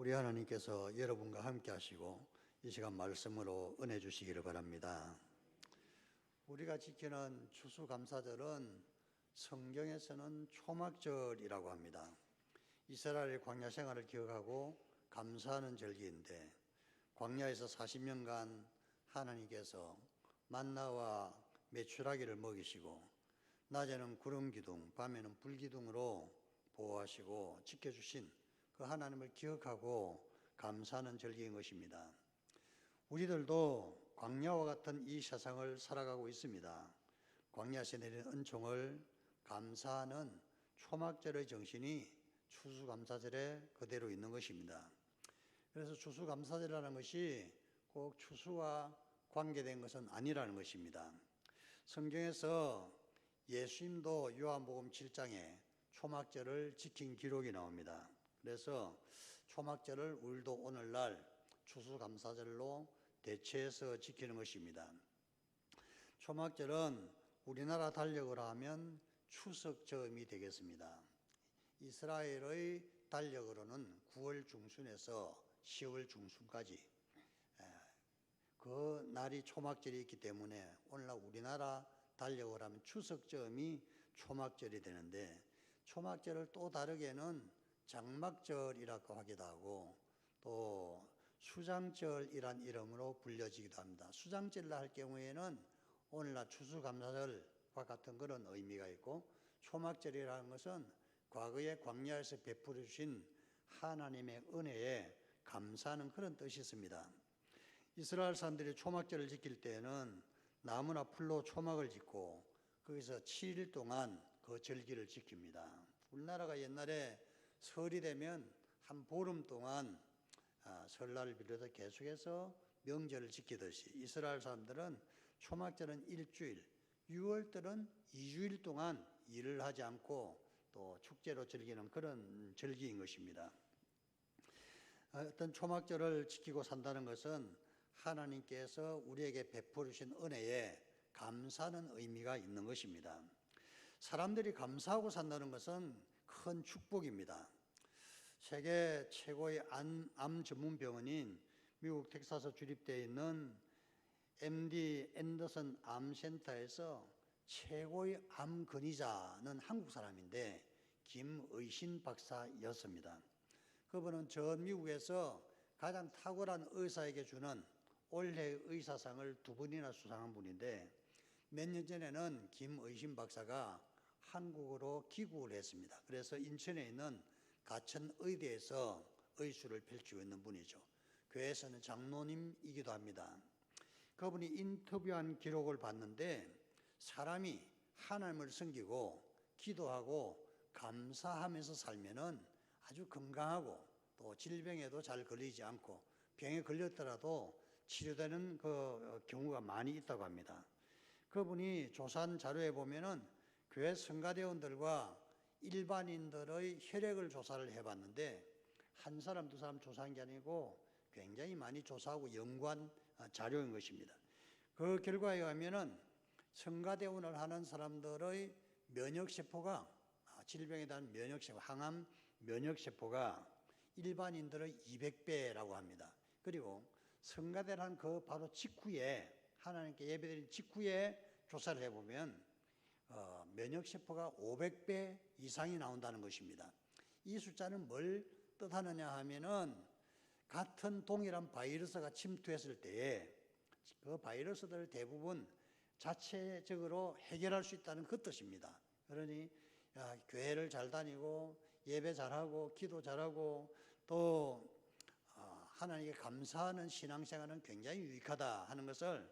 우리 하나님께서 여러분과 함께 하시고 이 시간 말씀으로 은혜 주시기를 바랍니다. 우리가 지키는 추수감사절은 성경에서는 초막절이라고 합니다. 이스라엘의 광야 생활을 기억하고 감사하는 절기인데, 광야에서 40년간 하나님께서 만나와 메추라기를 먹이시고 낮에는 구름 기둥, 밤에는 불 기둥으로 보호하시고 지켜주신 그 하나님을 기억하고 감사하는 절기인 것입니다. 우리들도 광야와 같은 이 세상을 살아가고 있습니다. 광야에서 내린 은총을 감사하는 초막절의 정신이 추수감사절에 그대로 있는 것입니다. 그래서 추수감사절이라는 것이 꼭 추수와 관계된 것은 아니라는 것입니다. 성경에서 예수님도 요한복음 7장에 초막절을 지킨 기록이 나옵니다. 그래서 초막절을 우리도 오늘날 추수감사절로 대체해서 지키는 것입니다. 초막절은 우리나라 달력으로 하면 추석점이 되겠습니다. 이스라엘의 달력으로는 9월 중순에서 10월 중순까지 그 날이 초막절이 있기 때문에 오늘날 우리나라 달력으로 하면 추석점이 초막절이 되는데, 초막절을 또 다르게는 장막절이라고 하기도 하고 또 수장절이란 이름으로 불려지기도 합니다. 수장절을 할 경우에는 오늘날 추수감사절과 같은 그런 의미가 있고, 초막절이라는 것은 과거에 광야에서 베풀어 주신 하나님의 은혜에 감사하는 그런 뜻이 있습니다. 이스라엘 사람들이 초막절을 지킬 때에는 나무나 풀로 초막을 짓고 거기서 7일 동안 그 절기를 지킵니다. 우리나라가 옛날에 설이 되면 한 보름 동안 설날을 비롯해서 계속해서 명절을 지키듯이 이스라엘 사람들은 초막절은 일주일, 6월절은 2주일 동안 일을 하지 않고 또 축제로 즐기는 그런 절기인 것입니다. 어떤 초막절을 지키고 산다는 것은 하나님께서 우리에게 베풀어 주신 은혜에 감사하는 의미가 있는 것입니다. 사람들이 감사하고 산다는 것은 큰 축복입니다. 세계 최고의 암 전문 병원인 미국 텍사스 주립되어 있는 MD 앤더슨 암센터에서 최고의 암 근위자는 한국 사람인데 김의신 박사였습니다. 그분은 전 미국에서 가장 탁월한 의사에게 주는 올해의 의사상을 2번이나 수상한 분인데, 몇 년 전에는 김의신 박사가 한국으로 귀국을 했습니다. 그래서 인천에 있는 가천의대에서 의술을 펼치고 있는 분이죠. 교회에서는 장로님이기도 합니다. 그분이 인터뷰한 기록을 봤는데, 사람이 하나님을 섬기고 기도하고 감사하면서 살면은 아주 건강하고 또 질병에도 잘 걸리지 않고 병에 걸렸더라도 치료되는 그 경우가 많이 있다고 합니다. 그분이 조사한 자료에 보면은 교회 성가대원들과 일반인들의 혈액을 조사를 해봤는데, 한 사람 두 사람 조사한 게 아니고 굉장히 많이 조사하고 연구한 자료인 것입니다. 그 결과에 의하면은 성가대원을 하는 사람들의 면역세포가, 질병에 대한 면역세포, 항암 면역세포가 일반인들의 200배라고 합니다. 그리고 성가대를 한 그 바로 직후에, 하나님께 예배드린 직후에 조사를 해보면 면역세포가 500배 이상이 나온다는 것입니다. 이 숫자는 뭘 뜻하느냐 하면은 같은 동일한 바이러스가 침투했을 때에 그 바이러스들 대부분 자체적으로 해결할 수 있다는 그 뜻입니다. 그러니 교회를 잘 다니고 예배 잘하고 기도 잘하고 또 하나님께 감사하는 신앙생활은 굉장히 유익하다 하는 것을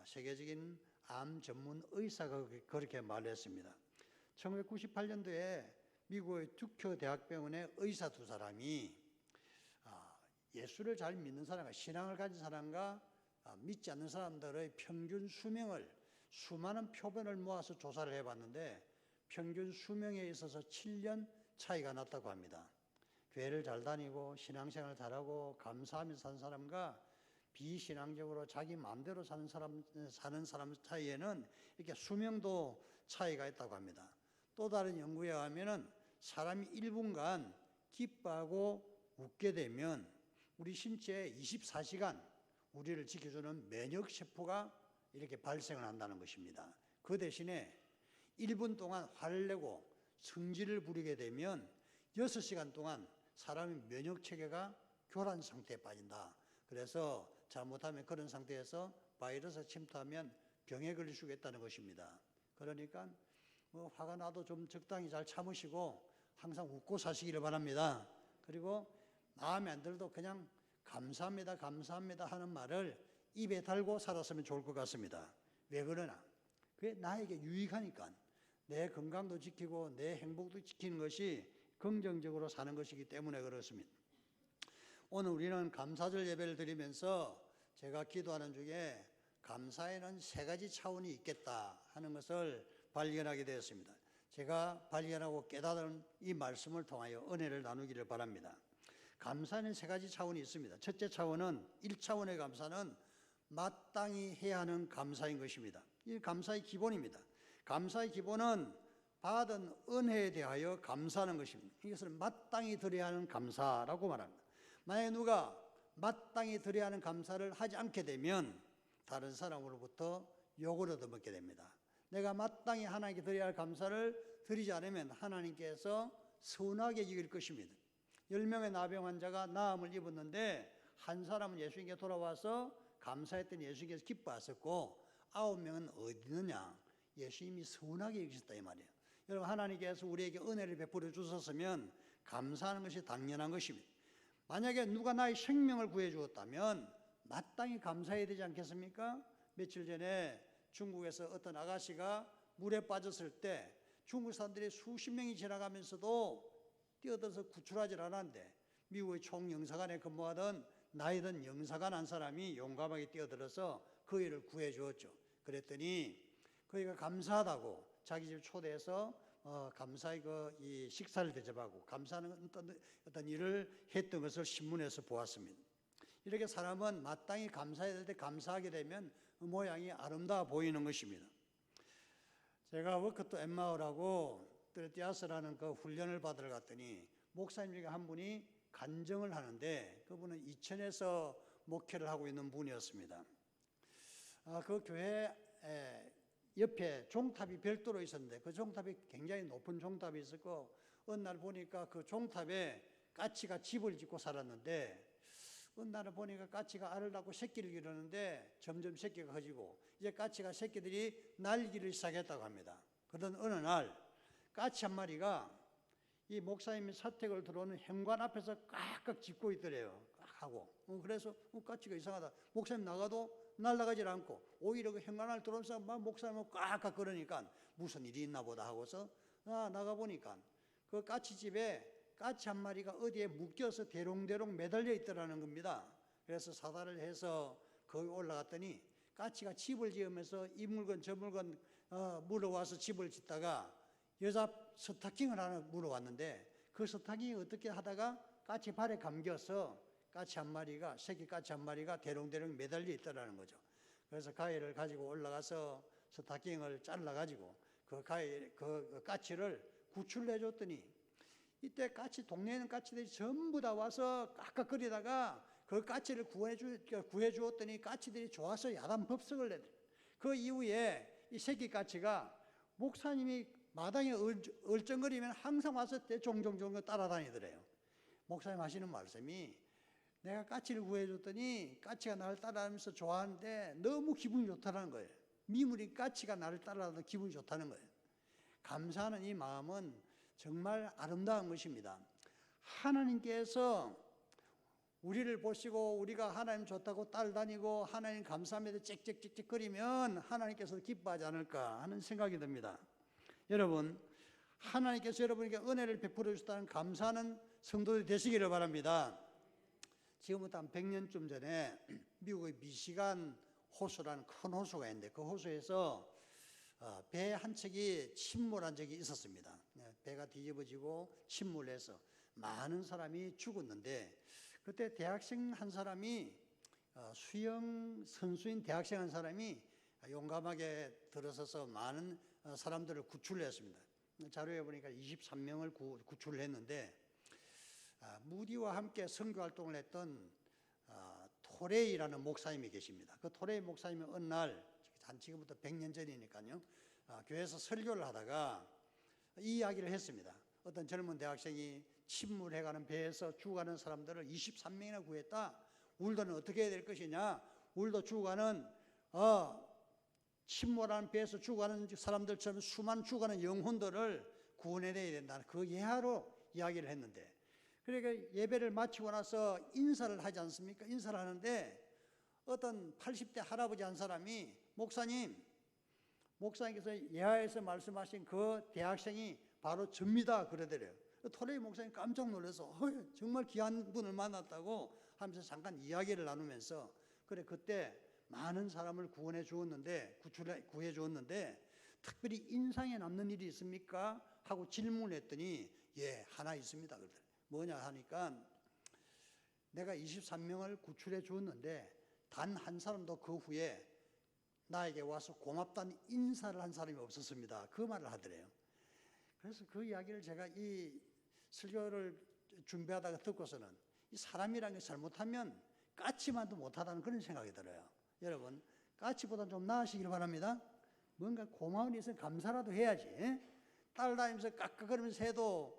세계적인 암 전문 의사가 그렇게 말했습니다. 1998년도에 미국의 듀크 대학병원의 의사 두 사람이 예수를 잘 믿는 사람과 신앙을 가진 사람과 믿지 않는 사람들의 평균 수명을 수많은 표본을 모아서 조사를 해봤는데 평균 수명에 있어서 7년 차이가 났다고 합니다. 교회를 잘 다니고 신앙생활 잘하고 감사하면서 사는 사람과 비신앙적으로 자기 마음대로 사는 사람 사이에는 이렇게 수명도 차이가 있다고 합니다. 또 다른 연구에 의하면은 사람이 1분간 기뻐하고 웃게 되면 우리 신체에 24시간 우리를 지켜주는 면역세포가 이렇게 발생을 한다는 것입니다. 그 대신에 1분 동안 화를 내고 성질을 부리게 되면 6시간 동안 사람의 면역체계가 교란 상태에 빠진다. 그래서 잘못하면 그런 상태에서 바이러스가 침투하면 병에 걸릴 수가 있다는 것입니다. 그러니까 화가 나도 좀 적당히 잘 참으시고 항상 웃고 사시기를 바랍니다. 그리고 마음에 안 들어도 그냥 감사합니다, 감사합니다 하는 말을 입에 달고 살았으면 좋을 것 같습니다. 왜 그러나? 그게 나에게 유익하니까. 내 건강도 지키고 내 행복도 지키는 것이 긍정적으로 사는 것이기 때문에 그렇습니다. 오늘 우리는 감사절 예배를 드리면서 제가 기도하는 중에 감사에는 3가지 차원이 있겠다 하는 것을 발견하게 되었습니다. 제가 발견하고 깨달은 이 말씀을 통하여 은혜를 나누기를 바랍니다. 감사에는 3가지 차원이 있습니다. 첫째 차원은 1차원의 감사는 마땅히 해야 하는 감사인 것입니다. 이 감사의 기본입니다. 감사의 기본은 받은 은혜에 대하여 감사하는 것입니다. 이것을 마땅히 드려야 하는 감사라고 말합니다. 만약에 누가 마땅히 드려야 하는 감사를 하지 않게 되면 다른 사람으로부터 욕을 얻어먹게 됩니다. 내가 마땅히 하나님께 드려야 할 감사를 드리지 않으면 하나님께서 서운하게 여길 것입니다. 10명의 나병 환자가 나음을 입었는데 한 사람은 예수님께 돌아와서 감사했더니 예수님께서 기뻐하셨고 9명은 어디 있느냐? 예수님이 서운하게 여기셨다 이 말이에요. 여러분, 하나님께서 우리에게 은혜를 베풀어 주셨으면 감사하는 것이 당연한 것입니다. 만약에 누가 나의 생명을 구해 주었다면 마땅히 감사해야 되지 않겠습니까? 며칠 전에 중국에서 어떤 아가씨가 물에 빠졌을 때 중국 사람들이 수십 명이 지나가면서도 뛰어들어서 구출하지 않았는데 미국의 총영사관에 근무하던 나이 든 영사관 한 사람이 용감하게 뛰어들어서 그 일을 구해 주었죠. 그랬더니 그이가 감사하다고 자기 집 초대해서 감사의 이 식사를 대접하고 감사하는 어떤 일을 했던 것을 신문에서 보았습니다. 이렇게 사람은 마땅히 감사해야 될 때 감사하게 되면 그 모양이 아름다워 보이는 것입니다. 제가 워크 투 엠마오라고 트레티아스라는 그 훈련을 받으러 갔더니 목사님 중에 한 분이 간증을 하는데 그분은 이천에서 목회를 하고 있는 분이었습니다. 그 교회 옆에 종탑이 별도로 있었는데 그 종탑이 굉장히 높은 종탑이 있었고 어느 날 보니까 그 종탑에 까치가 집을 짓고 살았는데 어느 날을 보니까 까치가 알을 낳고 새끼를 기르는데 점점 새끼가 커지고 이제 까치가 새끼들이 날기를 시작했다고 합니다. 그러던 어느 날 까치 한 마리가 이 목사님이 사택을 들어오는 현관 앞에서 깍깍 짖고 있더래요. 하고 그래서 까치가 이상하다. 목사님 나가도 날아가질 않고 오히려 그 현관을 들어오면서 막 목사님을 꽉꽉 그러니까 무슨 일이 있나 보다 하고서 나가보니까 그 까치집에 까치 한 마리가 어디에 묶여서 대롱대롱 매달려 있더라는 겁니다. 그래서 사다를 해서 거기 올라갔더니 까치가 집을 지으면서 이 물건 저 물건 물어와서 집을 짓다가 여자 스타킹을 하나 물어왔는데 그 스타킹이 어떻게 하다가 까치 발에 감겨서 까치 한 마리가 새끼 까치 한 마리가 대롱대롱 매달려 있더라는 거죠. 그래서 가위를 가지고 올라가서 스타킹을 잘라가지고 그 까치를 구출해 줬더니 이때 동네에 있는 까치들이 전부 다 와서 깍깍거리다가 그 까치를 구해 주었더니 까치들이 좋아서 야단 법석을 내더래요. 그 이후에 이 새끼 까치가 목사님이 마당에 얼쩡거리면 항상 와서 종종종 따라다니더래요. 목사님 하시는 말씀이 내가 까치를 구해줬더니 까치가 나를 따라하면서 좋아하는데 너무 기분이 좋다는 거예요. 미물이 까치가 나를 따라하면 기분이 좋다는 거예요. 감사하는 이 마음은 정말 아름다운 것입니다. 하나님께서 우리를 보시고 우리가 하나님 좋다고 따라다니고 하나님 감사합니다 짹짹짹짹거리면 하나님께서 기뻐하지 않을까 하는 생각이 듭니다. 여러분, 하나님께서 여러분에게 은혜를 베풀어 주셨다는 감사하는 성도들이 되시기를 바랍니다. 지금부터 한 100년쯤 전에 미국의 미시간 호수라는 큰 호수가 있는데 그 호수에서 배 한 척이 침몰한 적이 있었습니다. 배가 뒤집어지고 침몰해서 많은 사람이 죽었는데 그때 대학생 한 사람이 수영 선수인 대학생 한 사람이 용감하게 들어서서 많은 사람들을 구출했습니다. 자료에 보니까 23명을 구출을 했는데 무디와 함께 선교 활동을 했던 토레이라는 목사님이 계십니다. 그 토레이 목사님이 어느 날, 한 지금부터 100년 전이니까요, 교회에서 설교를 하다가 이 이야기를 했습니다. 어떤 젊은 대학생이 침몰해가는 배에서 죽어가는 사람들을 23명이나 구했다. 우리들은 어떻게 해야 될 것이냐? 우리도 죽어가는 침몰하는 배에서 죽어가는 사람들처럼 수많은 죽어가는 영혼들을 구원해내야 된다. 그 예하로 이야기를 했는데, 그러니까 예배를 마치고 나서 인사를 하지 않습니까? 인사를 하는데 어떤 80대 할아버지 한 사람이 목사님께서 예하에서 말씀하신 그 대학생이 바로 접니다 그러더래요. 토레이 목사님 깜짝 놀라서 정말 귀한 분을 만났다고 하면서 잠깐 이야기를 나누면서, 그래 그때 많은 사람을 구원해 주었는데, 구해 주었는데 특별히 인상에 남는 일이 있습니까? 하고 질문을 했더니 예, 하나 있습니다 그러더래요. 뭐냐 하니까, 내가 23명을 구출해 주었는데 단 한 사람도 그 후에 나에게 와서 고맙다는 인사를 한 사람이 없었습니다. 그 말을 하더래요. 그래서 그 이야기를 제가 이 설교를 준비하다가 듣고서는, 이 사람이라는 게 잘못하면 까치만도 못하다는 그런 생각이 들어요. 여러분, 까치보다 좀 나으시길 바랍니다. 뭔가 고마운 일은 감사라도 해야지. 따라다니면서 깎아거리면서 해도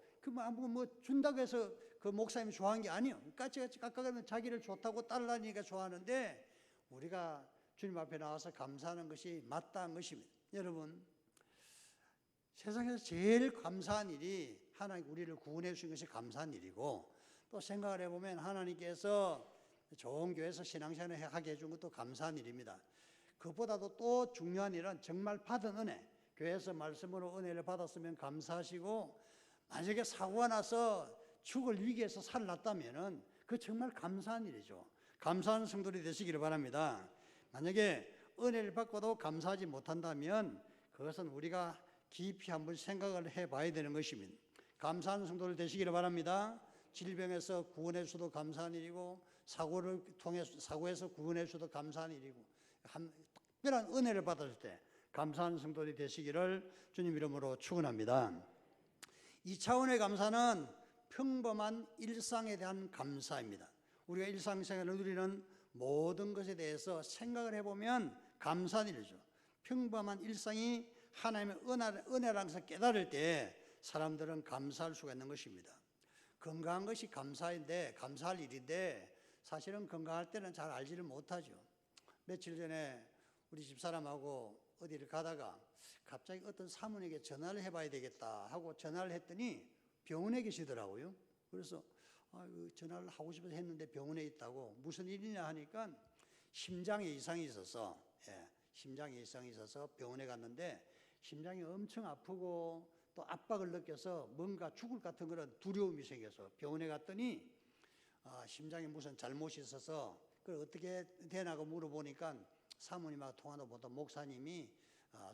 뭐 준다고 해서 그 목사님이 좋아하는 게 아니에요. 까치같이 깎아거리면 자기를 좋다고 따라다니니까 좋아하는데, 우리가 주님 앞에 나와서 감사하는 것이 마땅한 것입니다. 여러분, 세상에서 제일 감사한 일이 하나님 우리를 구원해 주신 것이 감사한 일이고, 또 생각을 해보면 하나님께서 좋은 교회에서 신앙생활을 하게 해준 것도 감사한 일입니다. 그보다도 또 중요한 일은 정말 받은 은혜, 교회에서 말씀으로 은혜를 받았으면 감사하시고, 만약에 사고가 나서 죽을 위기에서 살아났다면 그 정말 감사한 일이죠. 감사하는 성도들이 되시기를 바랍니다. 만약에 은혜를 받고도 감사하지 못한다면 그것은 우리가 깊이 한번 생각을 해봐야 되는 것입니다. 감사하는 성도들 되시기를 바랍니다. 질병에서 구원해 주셔도 감사한 일이고, 사고에서 구원해 주셔도 감사한 일이고, 특별한 은혜를 받았을 때 감사하는 성도들이 되시기를 주님 이름으로 축원합니다. 2차원의 감사는 평범한 일상에 대한 감사입니다. 우리가 일상생활을 누리는 모든 것에 대해서 생각을 해보면 감사한 일이죠. 평범한 일상이 하나님의 은혜라는 것을 깨달을 때 사람들은 감사할 수가 있는 것입니다. 건강한 것이 감사인데, 감사할 일인데 사실은 건강할 때는 잘 알지를 못하죠. 며칠 전에 우리 집사람하고 어디를 가다가 갑자기 어떤 사모님에게 전화를 해봐야 되겠다 하고 전화를 했더니 병원에 계시더라고요. 그래서 전화를 하고 싶어서 했는데 병원에 있다고, 무슨 일이냐 하니까 심장에 이상이 있어서, 심장에 이상이 있어서 병원에 갔는데 심장이 엄청 아프고 또 압박을 느껴서 뭔가 죽을 것 같은 그런 두려움이 생겨서 병원에 갔더니 심장에 무슨 잘못이 있어서 그걸 어떻게 되나고 물어보니까 사모님하고 통화도 보던 목사님이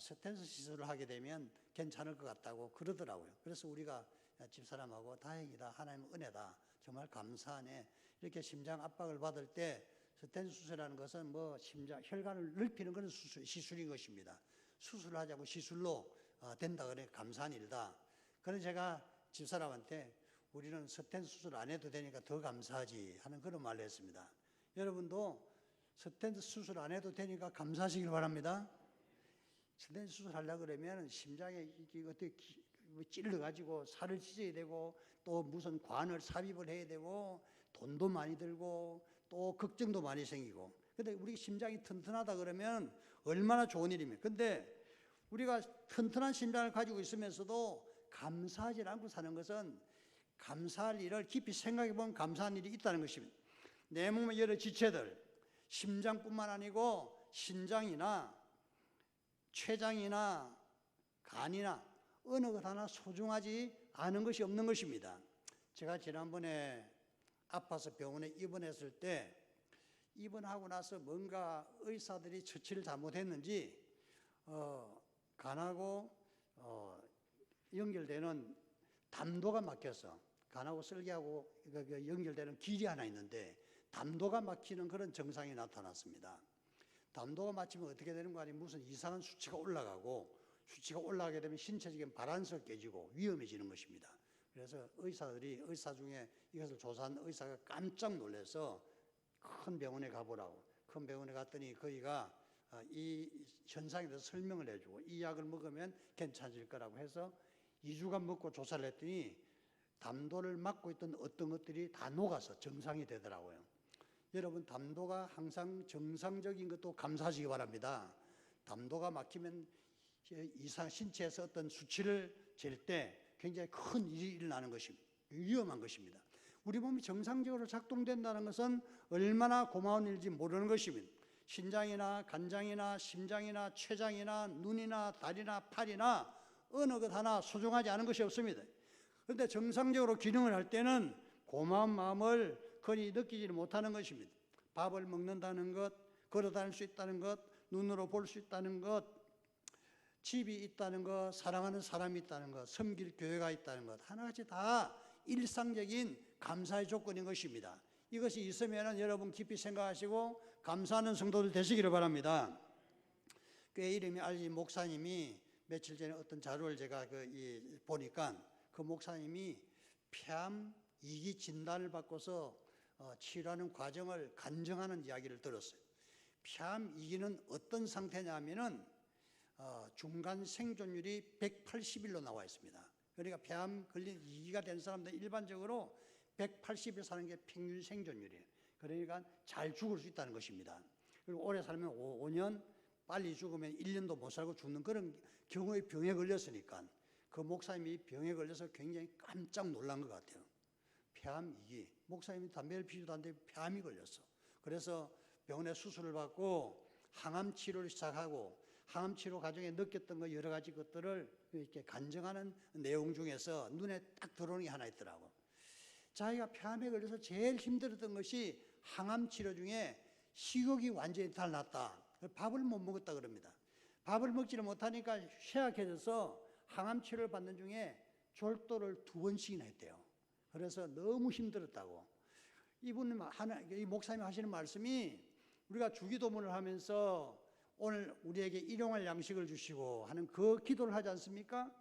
스텐스 시술을 하게 되면 괜찮을 것 같다고 그러더라고요. 그래서 우리가 집사람하고 다행이다, 하나님의 은혜다, 정말 감사하네, 이렇게 심장 압박을 받을 때 스텐스 수술이라는 것은 뭐 심장 혈관을 넓히는 그런 시술인 것입니다. 수술을 하자고 시술로 된다 그래 감사한 일이다. 그래서 제가 집사람한테 우리는 스텐스 수술 안 해도 되니까 더 감사하지 하는 그런 말을 했습니다. 여러분도 스텐스 수술 안 해도 되니까 감사하시길 바랍니다. 스텐스 수술 하려고 그러면 심장에 어떻게 찔러가지고 살을 찢어야 되고, 또 무슨 관을 삽입을 해야 되고, 돈도 많이 들고, 또 걱정도 많이 생기고. 근데 우리 심장이 튼튼하다 그러면 얼마나 좋은 일입니까? 근데 우리가 튼튼한 심장을 가지고 있으면서도 감사하지 않고 사는 것은, 감사할 일을 깊이 생각해 보면 감사한 일이 있다는 것입니다. 내 몸의 여러 지체들, 심장뿐만 아니고 신장이나 췌장이나 간이나 어느 것 하나 소중하지 않은 것이 없는 것입니다. 제가 지난번에 아파서 병원에 입원했을 때, 입원하고 나서 뭔가 의사들이 처치를 잘못했는지 간하고 연결되는 담도가 막혀서, 간하고 설계하고 연결되는 길이 하나 있는데 담도가 막히는 그런 증상이 나타났습니다. 담도가 막히면 어떻게 되는 거 아니면 무슨 이상한 수치가 올라가고, 수치가 올라가게 되면 신체적인 바란스가 깨지고 위험해지는 것입니다. 그래서 의사 중에 이것을 조사한 의사가 깜짝 놀라서 큰 병원에 가보라고. 큰 병원에 갔더니 거기가 이 현상에 대해서 설명을 해주고 이 약을 먹으면 괜찮을 거라고 해서 2주간 먹고 조사를 했더니 담도를 막고 있던 어떤 것들이 다 녹아서 정상이 되더라고요. 여러분, 담도가 항상 정상적인 것도 감사하시기 바랍니다. 담도가 막히면 신체에서 어떤 수치를 잴 때 굉장히 큰 일이 일어나는 것입니다. 위험한 것입니다. 우리 몸이 정상적으로 작동된다는 것은 얼마나 고마운 일인지 모르는 것입니다. 신장이나 간장이나 심장이나 췌장이나 눈이나 다리나 팔이나 어느 것 하나 소중하지 않은 것이 없습니다. 그런데 정상적으로 기능을 할 때는 고마운 마음을 거의 느끼지 못하는 것입니다. 밥을 먹는다는 것, 걸어 다닐 수 있다는 것, 눈으로 볼 수 있다는 것, 집이 있다는 것, 사랑하는 사람이 있다는 것, 섬길 교회가 있다는 것, 하나같이 다 일상적인 감사의 조건인 것입니다. 이것이 있으면 여러분 깊이 생각하시고 감사하는 성도들 되시기를 바랍니다. 교회 이름이 알린 목사님이 며칠 전에 어떤 자료를 제가 보니까 그 목사님이 폐암 2기 진단을 받고서 치료하는 과정을 간증하는 이야기를 들었어요. 폐암 2기는 어떤 상태냐면은 중간 생존율이 180일로 나와 있습니다. 그러니까 폐암 걸린 2기가 된 사람들 일반적으로 180일 사는 게 평균 생존율이에요. 그러니까 잘 죽을 수 있다는 것입니다. 그리고 오래 살면 5년, 빨리 죽으면 1년도 못 살고 죽는 그런 경우의 병에 걸렸으니까 그 목사님이 병에 걸려서 굉장히 깜짝 놀란 것 같아요. 폐암 2기. 목사님이 담배를 피우도 않는데 폐암이 걸렸어. 그래서 병원에 수술을 받고 항암 치료를 시작하고 항암 치료 과정에 느꼈던 거 여러 가지 것들을 이렇게 간증하는 내용 중에서 눈에 딱 들어오는 게 하나 있더라고. 자기가 폐암에 걸려서 제일 힘들었던 것이 항암 치료 중에 식욕이 완전히 달랐다. 밥을 못 먹었다 그럽니다. 밥을 먹지를 못하니까 쇠약해져서 항암 치료를 받는 중에 졸도를 2번씩이나 했대요. 그래서 너무 힘들었다고. 이 목사님이 하시는 말씀이 우리가 주기도문을 하면서 오늘 우리에게 일용할 양식을 주시고 하는 그 기도를 하지 않습니까?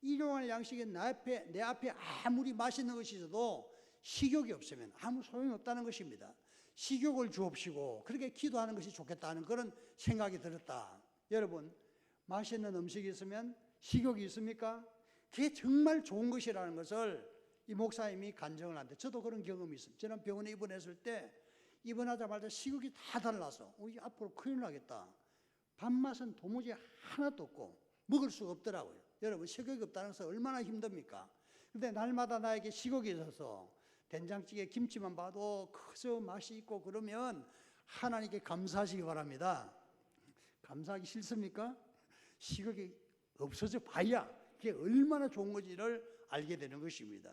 일용할 양식이 내 앞에 아무리 맛있는 것이 있어도 식욕이 없으면 아무 소용이 없다는 것입니다. 식욕을 주옵시고 그렇게 기도하는 것이 좋겠다는 그런 생각이 들었다. 여러분, 맛있는 음식이 있으면 식욕이 있습니까? 그게 정말 좋은 것이라는 것을 이 목사님이 간증을 하는데 저도 그런 경험이 있습니다. 저는 병원에 입원했을 때 입원하자마자 식욕이 다 달라서 앞으로 큰일 나겠다. 밥맛은 도무지 하나도 없고 먹을 수가 없더라고요. 여러분, 식욕이 없다는 것은 얼마나 힘듭니까? 근데 날마다 나에게 식욕이 있어서 된장찌개 김치만 봐도 그저 맛이 있고 그러면 하나님께 감사하시기 바랍니다. 감사하기 싫습니까? 식욕이 없어져 봐야 그게 얼마나 좋은 건지를 알게 되는 것입니다.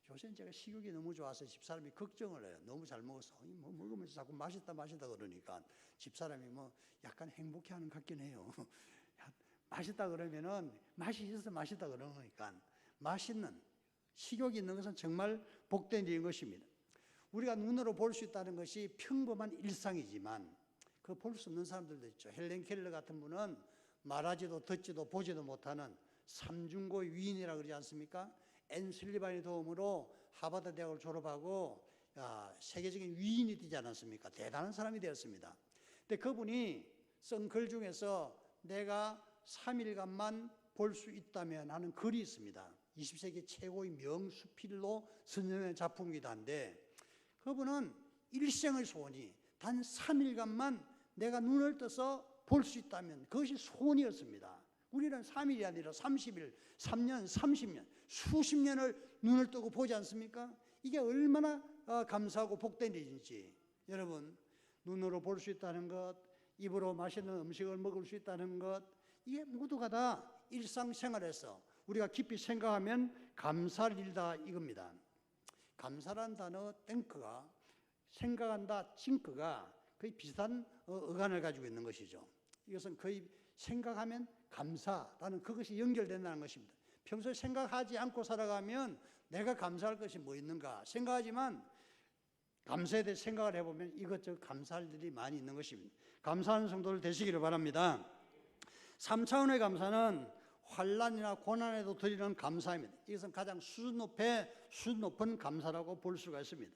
요새는 제가 식욕이 너무 좋아서 집사람이 걱정을 해요. 너무 잘 먹어서 뭐 먹으면서 자꾸 맛있다 그러니까 집사람이 뭐 약간 행복해하는 것 같긴 해요. 맛있다 그러면은 맛이 있어서 맛있다 그러니까 맛있는 식욕이 있는 것은 정말 복된 일인 것입니다. 우리가 눈으로 볼 수 있다는 것이 평범한 일상이지만 그 볼 수 없는 사람들도 있죠. 헬렌 켈러 같은 분은 말하지도 듣지도 보지도 못하는 삼중고 위인이라고 그러지 않습니까? 앤 슬리반의 도움으로 하버드 대학을 졸업하고 세계적인 위인이 되지 않았습니까? 대단한 사람이 되었습니다. 근데 그분이 쓴 글 중에서 내가 3일간만 볼 수 있다면 하는 글이 있습니다. 20세기 최고의 명수필로 선정된 작품이기도 한데 그분은 일생의 소원이 단 3일간만 내가 눈을 떠서 볼 수 있다면 그것이 소원이었습니다. 우리는 3일이 아니라 30일, 3년, 30년, 수십 년을 눈을 뜨고 보지 않습니까? 이게 얼마나 감사하고 복된 일인지. 여러분, 눈으로 볼 수 있다는 것, 입으로 맛있는 음식을 먹을 수 있다는 것, 이게 모두가 다 일상생활에서 우리가 깊이 생각하면 감사할 일이다 이겁니다. 감사라는 단어 땡크가 생각한다 찡크가 거의 비슷한 어간을 가지고 있는 것이죠. 이것은 거의 생각하면 감사라는 그것이 연결된다는 것입니다. 평소에 생각하지 않고 살아가면 내가 감사할 것이 뭐 있는가 생각하지만 감사에 대해 생각을 해보면 이것저것 감사할 일이 많이 있는 것입니다. 감사하는 성도들 되시기를 바랍니다. 3차원의 감사는 환난이나 고난에도 드리는 감사입니다. 이것은 가장 수준 높은 감사라고 볼 수가 있습니다.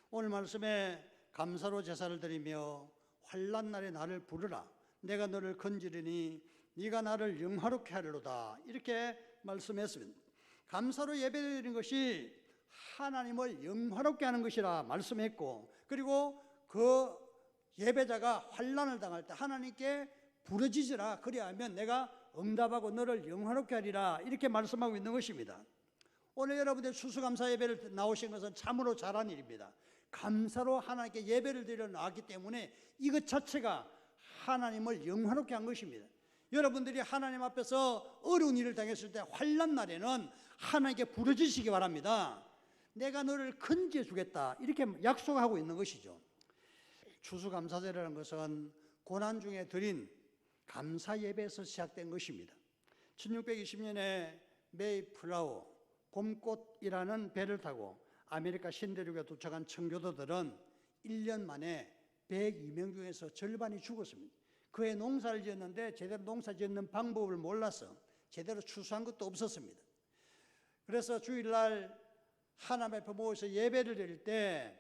오늘 말씀에 감사로 제사를 드리며 환난 날에 나를 부르라. 내가 너를 건지리니 네가 나를 영화롭게 하리로다. 이렇게 말씀했습니다. 감사로 예배드리는 것이 하나님을 영화롭게 하는 것이라 말씀했고, 그리고 그 예배자가 환난을 당할 때 하나님께 부르짖으라. 그리하면 내가 응답하고 너를 영화롭게 하리라. 이렇게 말씀하고 있는 것입니다. 오늘 여러분들 추수감사 예배를 나오신 것은 참으로 잘한 일입니다. 감사로 하나님께 예배를 드려 나왔기 때문에 이것 자체가 하나님을 영화롭게 한 것입니다. 여러분들이 하나님 앞에서 어려운 일을 당했을 때 환난 날에는 하나님께 부르짖으시기 바랍니다. 내가 너를 건지해 주겠다. 이렇게 약속하고 있는 것이죠. 추수감사제라는 것은 고난 중에 드린 감사 예배에서 시작된 것입니다. 1620년에 메이플라워 봄꽃이라는 배를 타고 아메리카 신대륙에 도착한 청교도들은 1년 만에 102명 중에서 절반이 죽었습니다. 그해 농사를 지었는데 제대로 농사 짓는 방법을 몰라서 제대로 추수한 것도 없었습니다. 그래서 주일날 하나님 앞에 모여서 예배를 드릴 때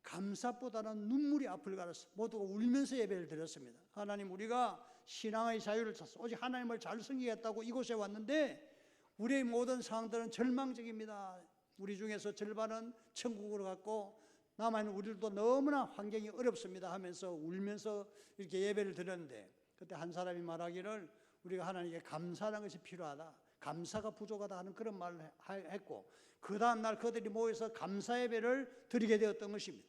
감사보다는 눈물이 앞을 가렸어. 모두가 울면서 예배를 드렸습니다. 하나님, 우리가 신앙의 자유를 찾아서 오직 하나님을 잘 섬기겠다고 이곳에 왔는데 우리의 모든 상황들은 절망적입니다. 우리 중에서 절반은 천국으로 갔고 남아있는 우리들도 너무나 환경이 어렵습니다 하면서 울면서 이렇게 예배를 드렸는데, 그때 한 사람이 말하기를 우리가 하나님께 감사하는 것이 필요하다, 감사가 부족하다 하는 그런 말을 했고, 그 다음날 그들이 모여서 감사 예배를 드리게 되었던 것입니다.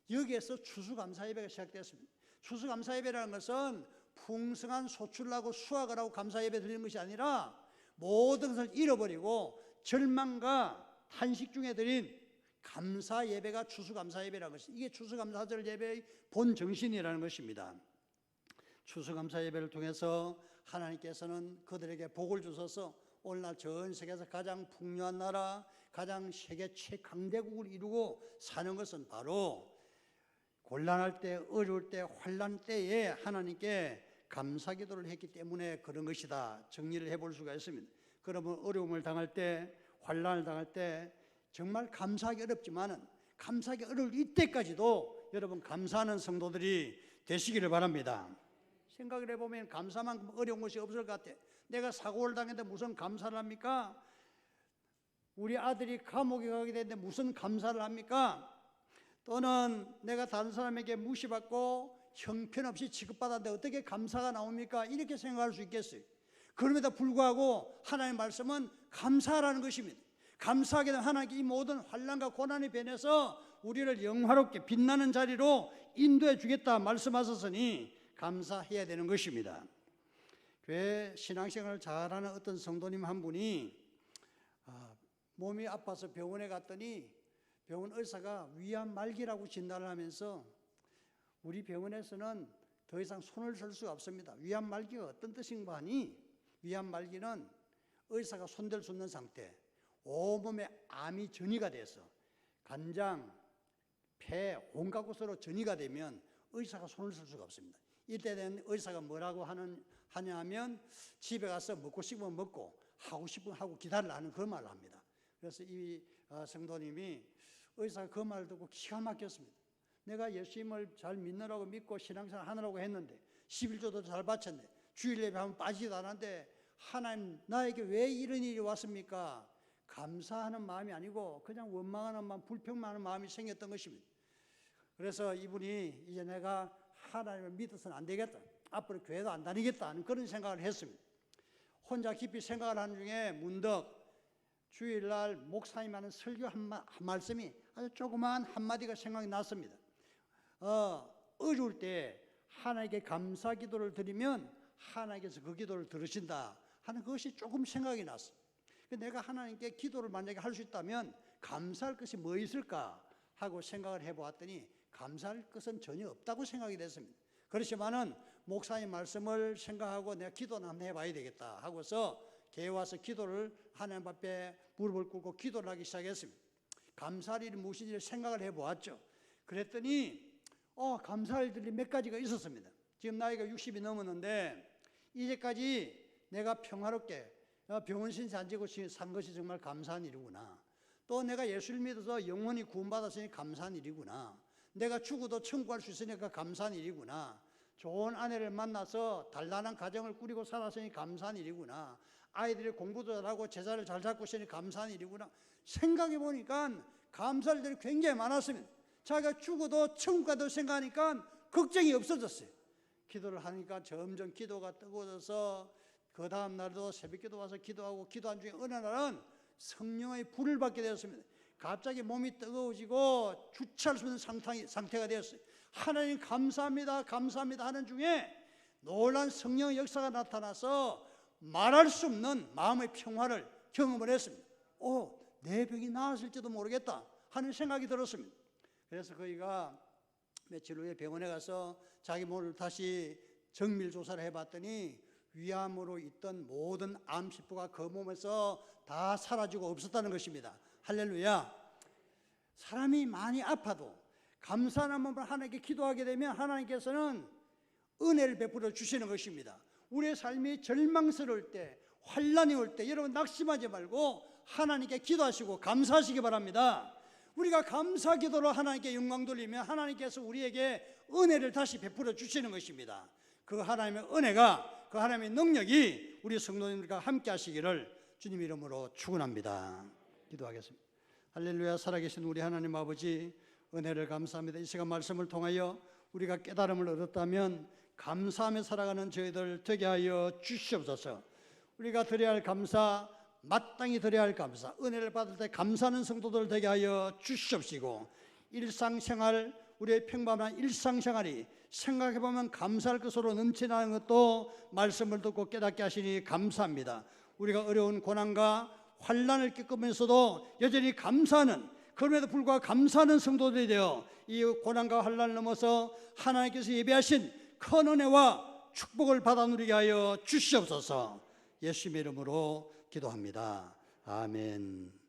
여기에서 추수감사 예배가 시작되었습니다. 추수감사 예배라는 것은 풍성한 소출을 하고 수확을 하고 감사 예배 드리는 것이 아니라 모든 것을 잃어버리고 절망과 탄식 중에 드린 감사 예배가 추수감사 예배라는 것입니다. 이게 추수감사절 예배의 본 정신이라는 것입니다. 추수감사 예배를 통해서 하나님께서는 그들에게 복을 주셔서 오늘날 전 세계에서 가장 풍요한 나라, 가장 세계 최강대국을 이루고 사는 것은 바로 곤란할 때, 어려울 때, 환난 때에 하나님께 감사 기도를 했기 때문에 그런 것이다. 정리를 해볼 수가 있습니다. 그러면 어려움을 당할 때, 환난을 당할 때 정말 감사하기 어렵지만은 감사하기 어려울 이때까지도 여러분 감사하는 성도들이 되시기를 바랍니다. 생각을 해보면 감사만큼 어려운 것이 없을 것 같아. 내가 사고를 당했는데 무슨 감사를 합니까? 우리 아들이 감옥에 가게 됐는데 무슨 감사를 합니까? 또는 내가 다른 사람에게 무시받고 형편없이 취급받았는데 어떻게 감사가 나옵니까? 이렇게 생각할 수 있겠어요. 그럼에도 불구하고 하나님의 말씀은 감사하라는 것입니다. 감사하게 되면 하나님께 이 모든 환난과 고난이 변해서 우리를 영화롭게 빛나는 자리로 인도해 주겠다 말씀하셨으니 감사해야 되는 것입니다. 교회 신앙생활을 잘하는 어떤 성도님 한 분이 몸이 아파서 병원에 갔더니 병원 의사가 위암 말기라고 진단을 하면서 우리 병원에서는 더 이상 손을 쓸 수가 없습니다. 위암 말기가 어떤 뜻인가 하니 위암 말기는 의사가 손댈 수 없는 상태, 온몸에 암이 전이가 돼서 간장, 폐, 온갖 곳으로 전이가 되면 의사가 손을 쓸 수가 없습니다. 이때는 의사가 뭐라고 하냐 하면 집에 가서 먹고 싶으면 먹고 하고 싶으면 하고 기다리라 하는 그 말을 합니다. 그래서 이 성도님이 의사가 그 말을 듣고 기가 막혔습니다. 내가 예수님을 잘 믿느라고 믿고 신앙생활 하느라고 했는데 11조도 잘 바쳤는데 주일 예배 하면 빠지지도 않았는데 하나님 나에게 왜 이런 일이 왔습니까? 감사하는 마음이 아니고 그냥 원망하는 마음, 불평하는 마음이 생겼던 것입니다. 그래서 이분이 이제 내가 하나님을 믿어서는 안 되겠다, 앞으로 교회도 안 다니겠다 하는 그런 생각을 했습니다. 혼자 깊이 생각을 하는 중에 문득 주일날 목사님 하는 설교 한 말씀이 아주 조그마한 한마디가 생각이 났습니다. 어려울 때 하나님께 감사 기도를 드리면 하나님께서 그 기도를 들으신다 하는 것이 조금 생각이 났어요. 내가 하나님께 기도를 만약에 할 수 있다면 감사할 것이 뭐 있을까 하고 생각을 해보았더니 감사할 것은 전혀 없다고 생각이 됐습니다. 그렇지만은 목사님 말씀을 생각하고 내가 기도는 한번 해봐야 되겠다 하고서 교회 와서 기도를 하나님 앞에 무릎을 꿇고 기도를 하기 시작했습니다. 감사할 일이 무엇인지 생각을 해보았죠. 그랬더니 감사할 일들이 몇 가지가 있었습니다. 지금 나이가 60이 넘었는데 이제까지 내가 평화롭게 병원 신세 안 지고 산 것이 정말 감사한 일이구나. 또 내가 예수를 믿어서 영원히 구원받았으니 감사한 일이구나. 내가 죽어도 천국할 수 있으니까 감사한 일이구나. 좋은 아내를 만나서 단란한 가정을 꾸리고 살았으니 감사한 일이구나. 아이들이 공부도 잘하고 제자를 잘 잡고 있으니 감사한 일이구나. 생각해 보니까 감사할 일이 굉장히 많았습니다. 자기가 죽어도 천국 가도 생각하니까 걱정이 없어졌어요. 기도를 하니까 점점 기도가 뜨거워져서 그 다음 날도 새벽기도 와서 기도하고 기도한 중에 어느 날은 성령의 불을 받게 되었습니다. 갑자기 몸이 뜨거워지고 주체할 수 없는 상태가 되었어요. 하나님 감사합니다 감사합니다 하는 중에 놀라운 성령의 역사가 나타나서 말할 수 없는 마음의 평화를 경험을 했습니다. 내 병이 나았을지도 모르겠다 하는 생각이 들었습니다. 그래서 그이가 며칠 후에 병원에 가서 자기 몸을 다시 정밀 조사를 해봤더니 위암으로 있던 모든 암세포가 그 몸에서 다 사라지고 없었다는 것입니다. 할렐루야. 사람이 많이 아파도 감사한 마음으로 하나님께 기도하게 되면 하나님께서는 은혜를 베풀어 주시는 것입니다. 우리의 삶이 절망스러울 때, 환난이 올 때 여러분 낙심하지 말고 하나님께 기도하시고 감사하시기 바랍니다. 우리가 감사 기도로 하나님께 영광 돌리면 하나님께서 우리에게 은혜를 다시 베풀어 주시는 것입니다. 그 하나님의 은혜가, 그 하나님의 능력이 우리 성도님들과 함께 하시기를 주님 이름으로 축원합니다. 기도하겠습니다. 할렐루야. 살아계신 우리 하나님 아버지, 은혜를 감사합니다. 이 시간 말씀을 통하여 우리가 깨달음을 얻었다면 감사하며 살아가는 저희들 되게 하여 주시옵소서. 우리가 드려야 할 감사, 마땅히 드려야 할 감사, 은혜를 받을 때 감사하는 성도들 되게 하여 주시옵시고, 일상생활, 우리의 평범한 일상생활이 생각해보면 감사할 것으로 넘쳐나는 것도 말씀을 듣고 깨닫게 하시니 감사합니다. 우리가 어려운 고난과 환난을 겪으면서도 여전히 감사하는, 그럼에도 불구하고 감사하는 성도들이 되어 이 고난과 환난을 넘어서 하나님께서 예배하신 큰 은혜와 축복을 받아 누리게 하여 주시옵소서. 예수님의 이름으로 기도합니다. 아멘.